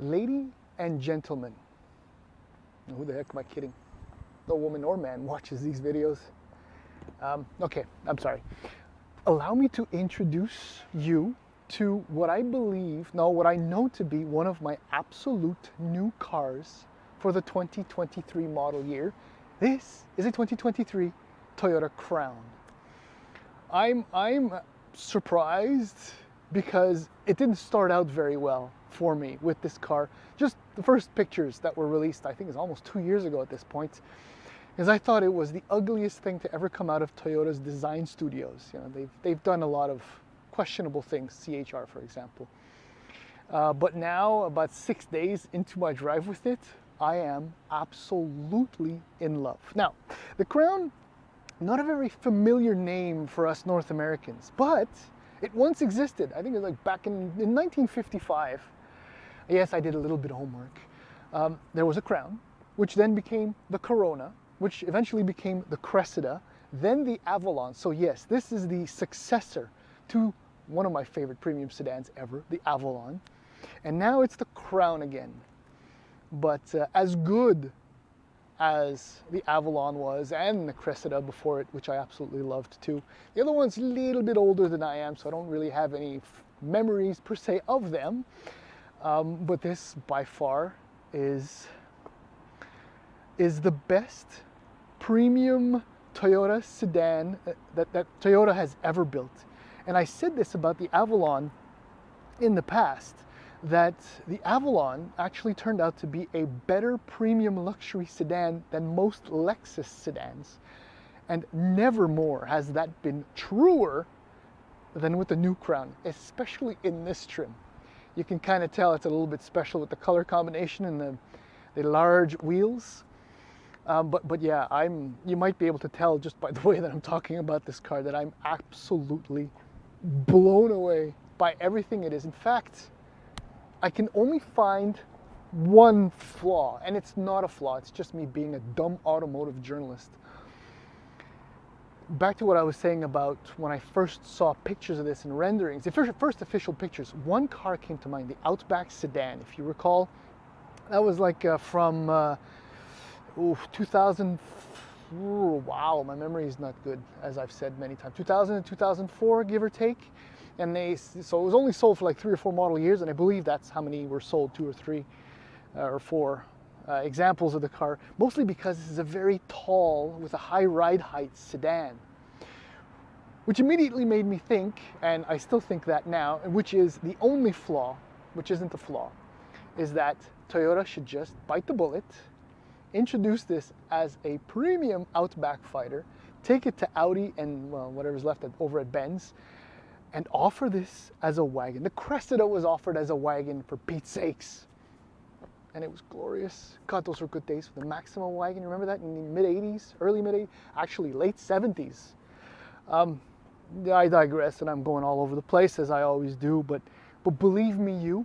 Lady and gentlemen, who the heck am I kidding? No woman or man watches these videos. Okay, I'm sorry. Allow me to introduce you to what I know to be one of my absolute new cars for the 2023 model year. This is a 2023 Toyota Crown. I'm surprised because it didn't start out very well for me with this car. Just the first pictures that were released, I think it's almost 2 years ago at this point, because I thought it was the ugliest thing to ever come out of Toyota's design studios. You know, they've done a lot of questionable things, CHR for example. But now, about 6 days into my drive with it, I am absolutely in love. Now, the Crown, not a very familiar name for us North Americans, but it once existed. I think it was like back in 1955. Yes, I did a little bit of homework. There was a Crown, which then became the Corona, which eventually became the Cressida, then the Avalon. So yes, this is the successor to one of my favorite premium sedans ever, the Avalon. And now it's the Crown again. But as good as the Avalon was and the Cressida before it, which I absolutely loved too. The other one's a little bit older than I am, so I don't really have any memories per se of them. But this by far is the best premium Toyota sedan that Toyota has ever built. And I said this about the Avalon in the past, that the Avalon actually turned out to be a better premium luxury sedan than most Lexus sedans. And never more has that been truer than with the new Crown, especially in this trim. You can kind of tell it's a little bit special with the color combination and the large wheels. But yeah, you might be able to tell just by the way that I'm talking about this car that I'm absolutely blown away by everything it is. In fact, I can only find one flaw, and it's not a flaw, it's just me being a dumb automotive journalist. Back to what I was saying about when I first saw pictures of this and renderings, the first official pictures, one car came to mind, the Outback sedan, if you recall. That was like from 2000, wow, my memory is not good, as I've said many times, 2000 and 2004, give or take. And so it was only sold for like 3 or 4 model years, and I believe that's how many were sold, 2 or 3 or 4 examples of the car, mostly because this is a very tall, with a high ride height sedan. Which immediately made me think, and I still think that now, which is the only flaw, which isn't a flaw, is that Toyota should just bite the bullet, introduce this as a premium Outback fighter, take it to Audi and well, whatever's left over at Benz, and offer this as a wagon. The Cressida was offered as a wagon, for Pete's sakes. And it was glorious. God, those were good days for the Maxima wagon. Remember that in the mid-80s, early mid-80s, actually late 70s. I digress, and I'm going all over the place, as I always do, but believe me,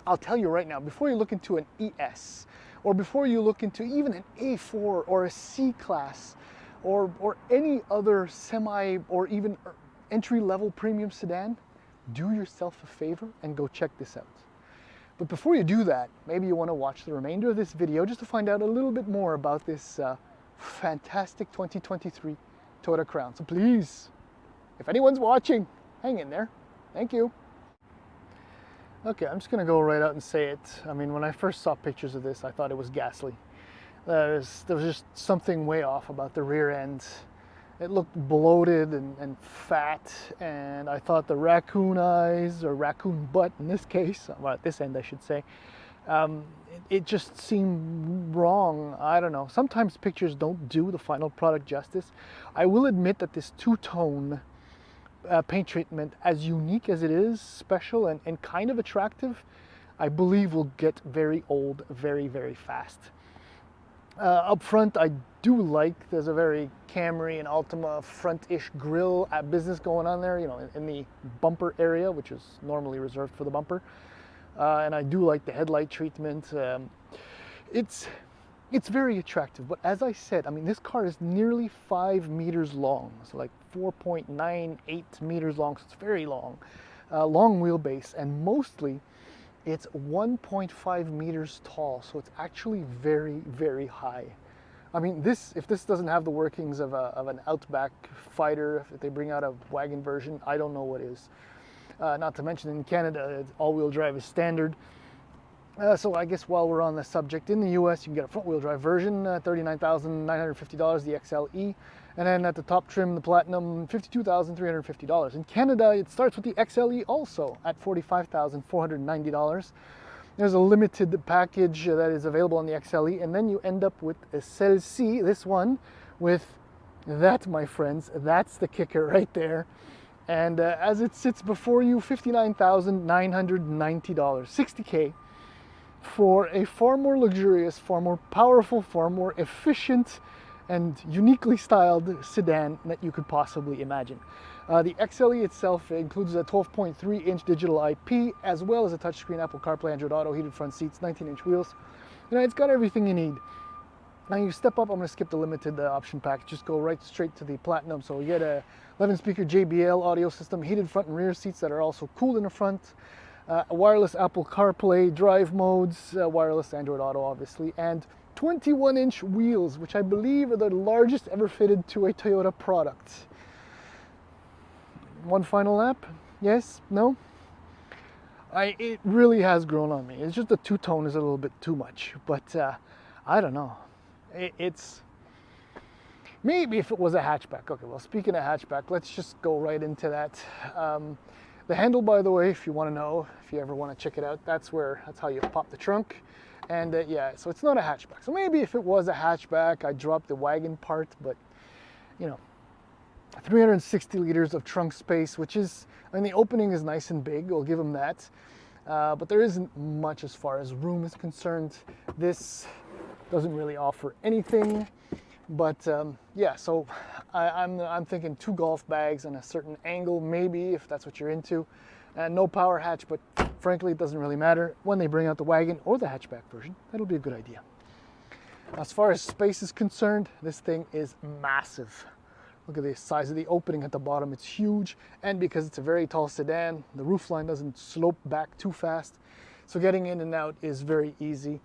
I'll tell you right now, before you look into an ES, or before you look into even an A4 or a C-Class, or any other semi or even entry-level premium sedan, do yourself a favor and go check this out. But before you do that, maybe you want to watch the remainder of this video just to find out a little bit more about this fantastic 2023 Toyota Crown. So please, if anyone's watching, hang in there. Thank you. Okay, I'm just going to go right out and say it. I mean, when I first saw pictures of this, I thought it was ghastly. There was just something way off about the rear end. It looked bloated and fat, and I thought the raccoon eyes, or raccoon butt in this case, well, at this end I should say, it just seemed wrong. I don't know. Sometimes pictures don't do the final product justice. I will admit that this two-tone paint treatment, as unique as it is, special and kind of attractive, I believe will get very old very, very fast. Up front, I do like, there's a very Camry and Altima front-ish grille business going on there, you know, in the bumper area, which is normally reserved for the bumper. And I do like the headlight treatment. It's very attractive, but as I said, I mean, this car is nearly 5 meters long, so like 4.98 meters long, so it's very long. Long wheelbase, and mostly It's 1.5 meters tall, so it's actually very, very high. I mean, if this doesn't have the workings of an Outback fighter, if they bring out a wagon version, I don't know what is. Not to mention in Canada, all-wheel drive is standard. So I guess while we're on the subject, in the US, you can get a front-wheel drive version, $39,950, the XLE. And then at the top trim, the Platinum, $52,350. In Canada, it starts with the XLE also at $45,490. There's a limited package that is available on the XLE, and then you end up with a Celle-ci, this one, with that, my friends, that's the kicker right there. And as it sits before you, $59,990, $60K, for a far more luxurious, far more powerful, far more efficient, and uniquely styled sedan that you could possibly imagine. The XLE itself includes a 12.3-inch digital IP, as well as a touchscreen Apple CarPlay, Android Auto, heated front seats, 19-inch wheels. You know, it's got everything you need. Now you step up, I'm going to skip the limited option pack, just go right straight to the Platinum. So you get a 11-speaker JBL audio system, heated front and rear seats that are also cooled in the front, a wireless Apple CarPlay drive modes, wireless Android Auto obviously, and 21-inch wheels, which I believe are the largest ever fitted to a Toyota product. One final lap? Yes? No? It really has grown on me. It's just the two-tone is a little bit too much, but I don't know. It's maybe if it was a hatchback. Okay, well, speaking of hatchback, let's just go right into that. The handle, by the way, if you want to know, if you ever want to check it out, that's how you pop the trunk. And yeah, so it's not a hatchback. So maybe if it was a hatchback, I'd drop the wagon part, but you know, 360 liters of trunk space, which is, I mean, the opening is nice and big, I'll give them that. But there isn't much as far as room is concerned. This doesn't really offer anything, but yeah, so I'm thinking 2 golf bags on a certain angle, maybe, if that's what you're into. And no power hatch, but frankly, it doesn't really matter. When they bring out the wagon or the hatchback version, that'll be a good idea. As far as space is concerned, this thing is massive. Look at the size of the opening at the bottom, it's huge. And because it's a very tall sedan, the roofline doesn't slope back too fast. So getting in and out is very easy.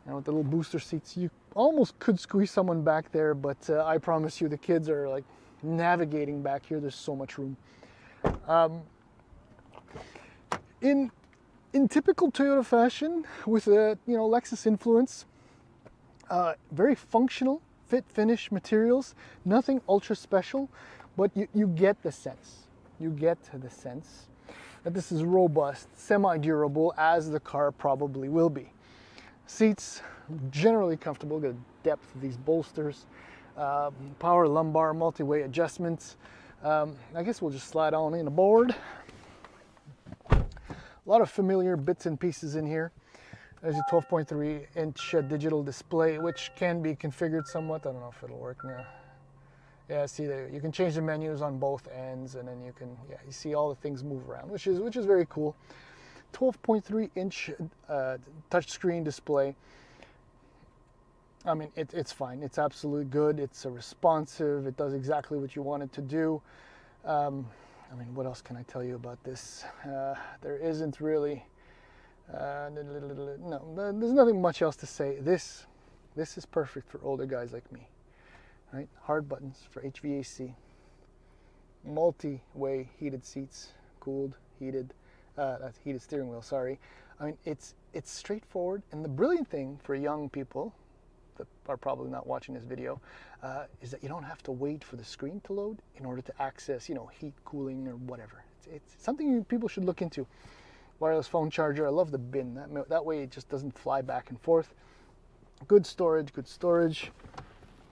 And with the little booster seats, you almost could squeeze someone back there, but I promise you the kids are like navigating back here. There's so much room. In typical Toyota fashion, with a Lexus influence, very functional fit finish materials, nothing ultra special, but you get the sense. You get the sense that this is robust, semi-durable, as the car probably will be. Seats generally comfortable, good depth of these bolsters, power lumbar, multi-way adjustments. I guess we'll just slide on in aboard. A lot of familiar bits and pieces in here. There's a 12.3-inch digital display, which can be configured somewhat. I don't know if it'll work now. Yeah, see there, you can change the menus on both ends, and then you can, yeah, you see all the things move around, which is very cool. 12.3-inch touchscreen display. I mean, it's fine. It's absolutely good. It's responsive. It does exactly what you want it to do. I mean, what else can I tell you about this? There isn't really, no, there's nothing much else to say. This is perfect for older guys like me, right? Hard buttons for HVAC, multi-way heated seats, cooled, heated, that's heated steering wheel, sorry. I mean, it's straightforward, and the brilliant thing for young people that are probably not watching this video is that you don't have to wait for the screen to load in order to access, heat, cooling, or whatever. It's something people should look into. Wireless phone charger. I love the bin. That way it just doesn't fly back and forth. Good storage.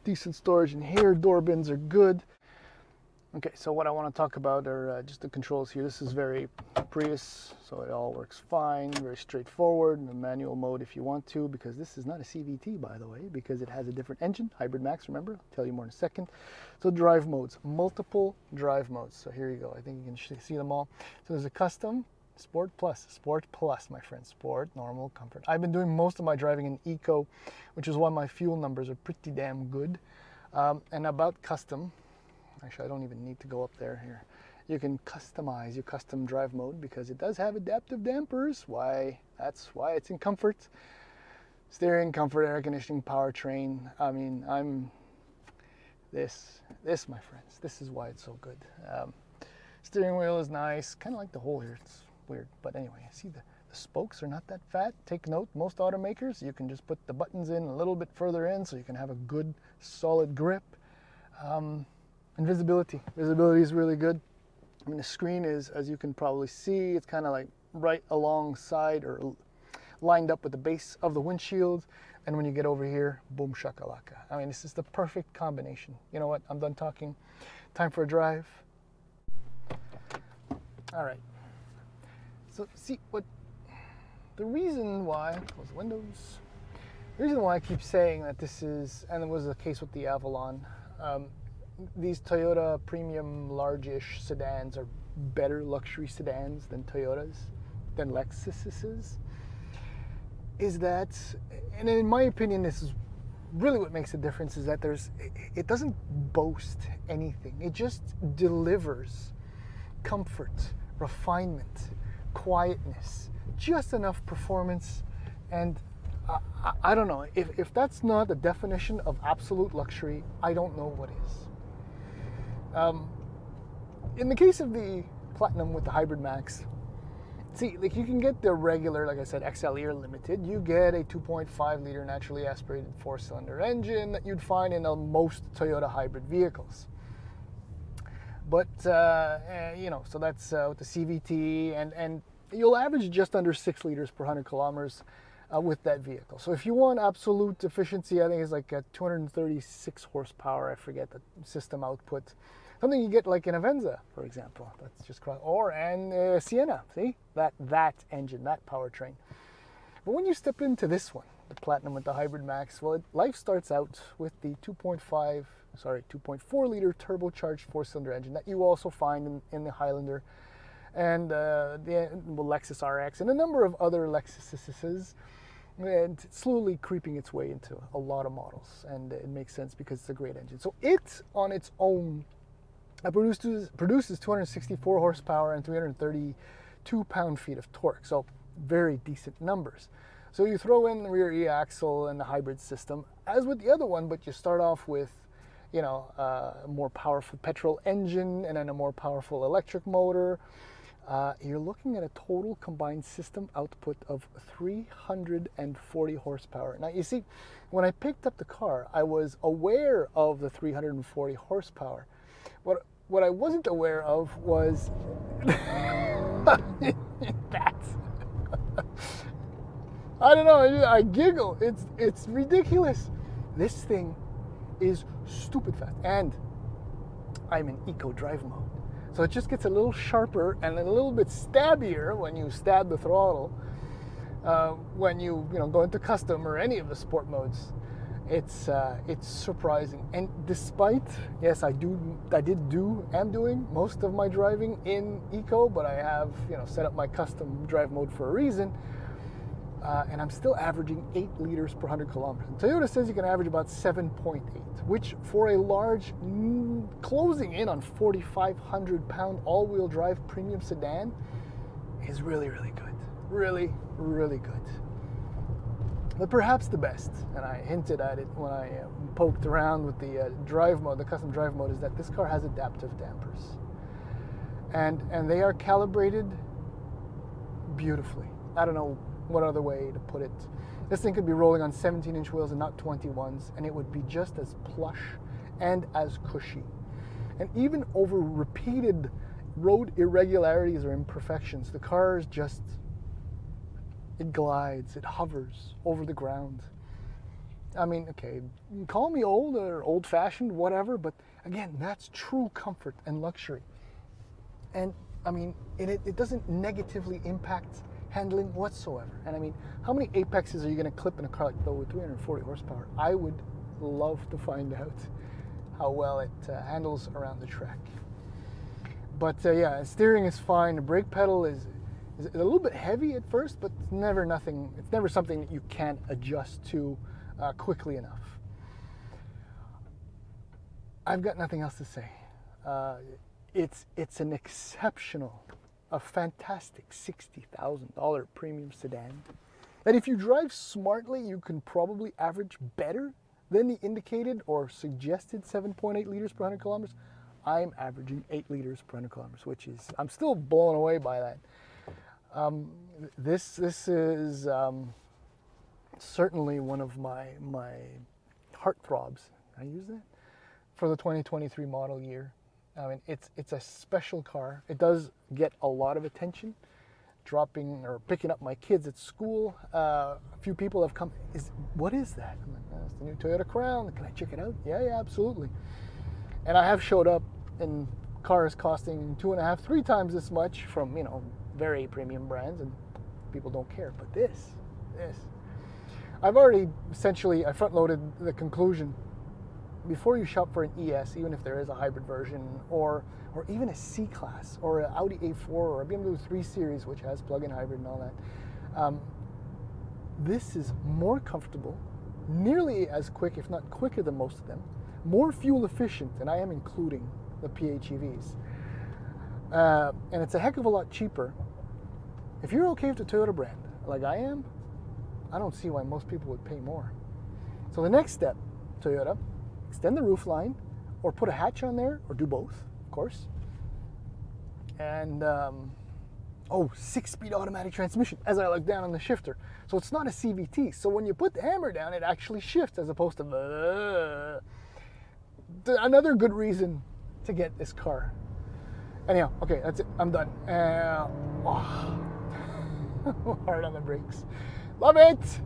Decent storage in here. Door bins are good. Okay, so what I want to talk about are just the controls here. This is very Prius, so it all works fine, very straightforward. In the manual mode if you want to, because this is not a CVT, by the way, because it has a different engine, Hybrid Max, remember? I'll tell you more in a second. So drive modes, multiple drive modes. So here you go, I think you can see them all. So there's a custom, Sport Plus, my friend, Sport, Normal, Comfort. I've been doing most of my driving in Eco, which is why my fuel numbers are pretty damn good. And about custom, actually, I don't even need to go up there here. You can customize your custom drive mode because it does have adaptive dampers. That's why it's in comfort. Steering, comfort, air conditioning, powertrain. I mean, this, my friends, this is why it's so good. Steering wheel is nice, kind of like the hole here. It's weird, but anyway, see the spokes are not that fat. Take note, most automakers, you can just put the buttons in a little bit further in so you can have a good, solid grip. And visibility is really good. I mean, the screen is, as you can probably see, it's kind of like right alongside or lined up with the base of the windshield. And when you get over here, boom shakalaka. I mean, this is the perfect combination. You know what? I'm done talking. Time for a drive. All right. So see what the reason why, close the windows. The reason why I keep saying that this is, and it was the case with the Avalon, these Toyota premium large-ish sedans are better luxury sedans than Toyotas, than Lexuses, is that, and in my opinion, this is really what makes the difference, is that it doesn't boast anything. It just delivers comfort, refinement, quietness, just enough performance. And I don't know, if that's not the definition of absolute luxury, I don't know what is. In the case of the Platinum with the Hybrid Max, see, like you can get the regular, like I said, XL Ear Limited. You get a 2.5 liter naturally aspirated 4-cylinder engine that you'd find in most Toyota hybrid vehicles. But, you know, so that's with the CVT, and you'll average just under 6 liters per 100 kilometers with that vehicle. So if you want absolute efficiency, I think it's like 236 horsepower. I forget the system output. Something you get like in a Venza, for example. That's just and Sienna. See that engine, that powertrain. But when you step into this one, the Platinum with the Hybrid Max, well, life starts out with the 2.4 liter turbocharged 4-cylinder engine that you also find in the Highlander and the Lexus RX and a number of other Lexuses, and it's slowly creeping its way into a lot of models, and it makes sense because it's a great engine. So it on its own produces 264 horsepower and 332 pound-feet of torque, so very decent numbers. So you throw in the rear e-axle and the hybrid system, as with the other one, but you start off with, you know, a more powerful petrol engine and then a more powerful electric motor. You're looking at a total combined system output of 340 horsepower. Now, you see, when I picked up the car, I was aware of the 340 horsepower. What I wasn't aware of was that. I don't know, I giggle. It's ridiculous. This thing is stupid fast, and I'm in eco drive mode. So it just gets a little sharper and a little bit stabbier when you stab the throttle. When you go into custom or any of the sport modes, it's surprising. And despite, yes, am doing most of my driving in eco, but I have set up my custom drive mode for a reason. And I'm still averaging 8 liters per 100 kilometers. And Toyota says you can average about 7.8, which for a large, closing in on 4,500 pound all-wheel drive premium sedan is really, really good. Really, really good. But perhaps the best, and I hinted at it when I poked around with the drive mode, the custom drive mode, is that this car has adaptive dampers. And they are calibrated beautifully. I don't know what other way to put it. This thing could be rolling on 17-inch wheels and not 21s, and it would be just as plush and as cushy. And even over repeated road irregularities or imperfections, the car is just, it glides, it hovers over the ground. I mean, okay, call me old or old-fashioned, whatever, but again, that's true comfort and luxury. And I mean, it doesn't negatively impact handling whatsoever. And I mean, how many apexes are you going to clip in a car like that with 340 horsepower? I would love to find out how well it handles around the track. But yeah, steering is fine. The brake pedal is a little bit heavy at first, but it's never something that you can't adjust to quickly enough. I've got nothing else to say. It's an exceptional, a fantastic $60,000 premium sedan that if you drive smartly, you can probably average better than the indicated or suggested 7.8 liters per 100 kilometers. I'm averaging 8 liters per 100 kilometers, which is, I'm still blown away by that. This is certainly one of my heartthrobs. I use that for the 2023 model year. I mean, it's a special car. It does get a lot of attention. Dropping or picking up my kids at school. A few people have come. What is that? I'm like, oh, it's the new Toyota Crown. Can I check it out? Yeah, absolutely. And I have showed up in cars costing 2.5, 3 times this much from, you know, very premium brands, and people don't care. But this, I've already essentially, I front-loaded the conclusion. Before you shop for an ES, even if there is a hybrid version, or even a C-Class, or an Audi A4, or a BMW 3 Series, which has plug-in hybrid and all that, this is more comfortable, nearly as quick, if not quicker than most of them, more fuel efficient, and I am including the PHEVs. And it's a heck of a lot cheaper. If you're okay with the Toyota brand, like I am, I don't see why most people would pay more. So the next step, Toyota, extend the roof line, or put a hatch on there, or do both, of course. And, 6-speed automatic transmission, as I look down on the shifter. So it's not a CVT. So when you put the hammer down, it actually shifts, as opposed to... Another good reason to get this car. Anyhow, okay, that's it. I'm done. Hard on the brakes. Love it!